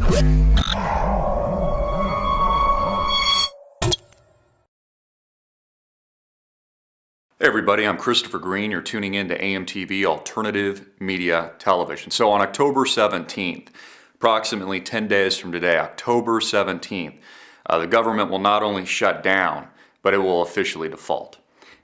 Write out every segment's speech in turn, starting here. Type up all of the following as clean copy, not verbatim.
Hey everybody, I'm Christopher Green. You're tuning in to AMTV Alternative Media Television. So on October 17th, approximately 10 days from today, October 17th, the government will not only shut down, but it will officially default.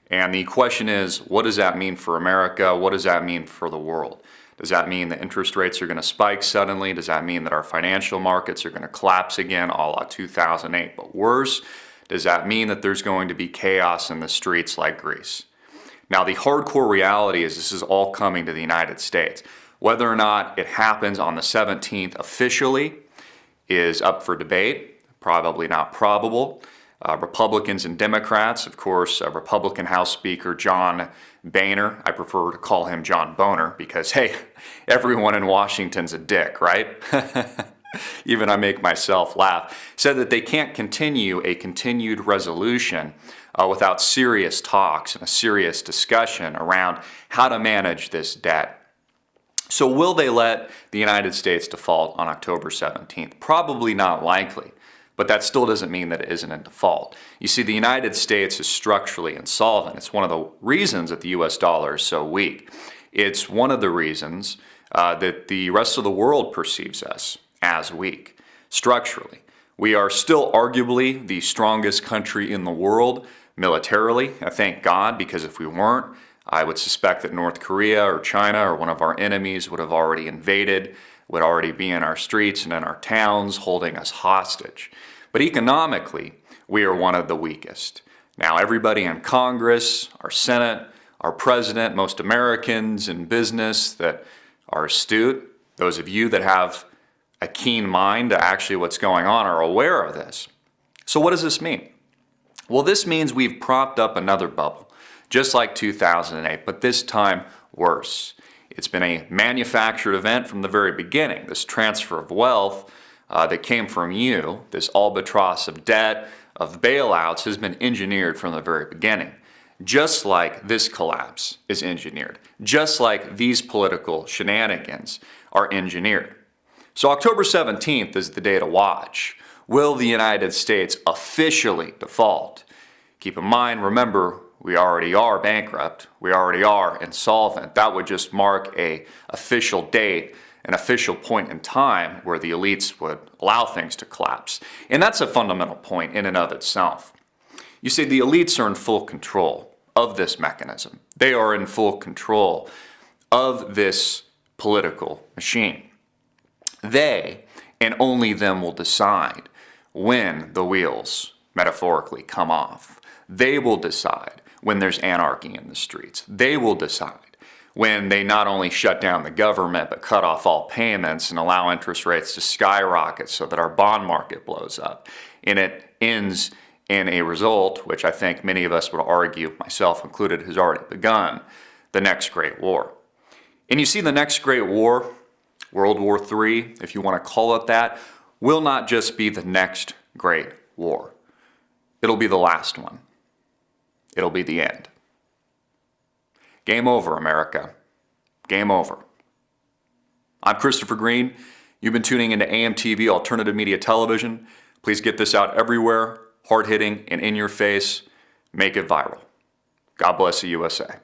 And the question is, what does that mean for America? What does that mean for the world? Does that mean that interest rates are going to spike suddenly? Does that mean that our financial markets are going to collapse again, a la 2008? But worse, does that mean that there's going to be chaos in the streets like Greece? Now, the hardcore reality is this is all coming to the United States. Whether or not it happens on the 17th officially is up for debate, probably not probable. Republicans and Democrats, of course, Republican House Speaker John Boehner, I prefer to call him John Boner because, hey, everyone in Washington's a dick, right? Even I make myself laugh, said that they can't continue a continued resolution without serious talks and a serious discussion around how to manage this debt. So will they let the United States default on October 17th? Probably not likely, but that still doesn't mean that it isn't in default. You see, the United States is structurally insolvent. It's one of the reasons that the US dollar is so weak. It's one of the reasons that the rest of the world perceives us as weak structurally. We are still arguably the strongest country in the world militarily. I thank God, because if we weren't, I would suspect that North Korea or China or one of our enemies would have already invaded, would already be in our streets and in our towns holding us hostage. But economically, we are one of the weakest. Now, everybody in Congress, our Senate, our president, most Americans in business that are astute, those of you that have a keen mind to actually what's going on are aware of this. So what does this mean? Well, this means we've propped up another bubble, just like 2008, but this time worse. It's been a manufactured event from the very beginning. This transfer of wealth that came from you, this albatross of debt, of bailouts, has been engineered from the very beginning. Just like this collapse is engineered. Just like these political shenanigans are engineered. So October 17th is the day to watch. Will the United States officially default? Keep in mind, remember, we already are bankrupt. We already are insolvent. That would just mark an official date, an official point in time where the elites would allow things to collapse. And that's a fundamental point in and of itself. You see, the elites are in full control of this mechanism. They are in full control of this political machine. They, and only them, will decide when the wheels, metaphorically, come off. They will decide when there's anarchy in the streets. They will decide when they not only shut down the government, but cut off all payments and allow interest rates to skyrocket so that our bond market blows up. And it ends in a result, which I think many of us would argue, myself included, has already begun, the next Great War. And you see, the next Great War, World War III, if you want to call it that, will not just be the next Great War. It'll be the last one. It'll be the end. Game over, America. Game over. I'm Christopher Green. You've been tuning into AMTV Alternative Media Television. Please get this out everywhere, hard-hitting and in your face. Make it viral. God bless the USA.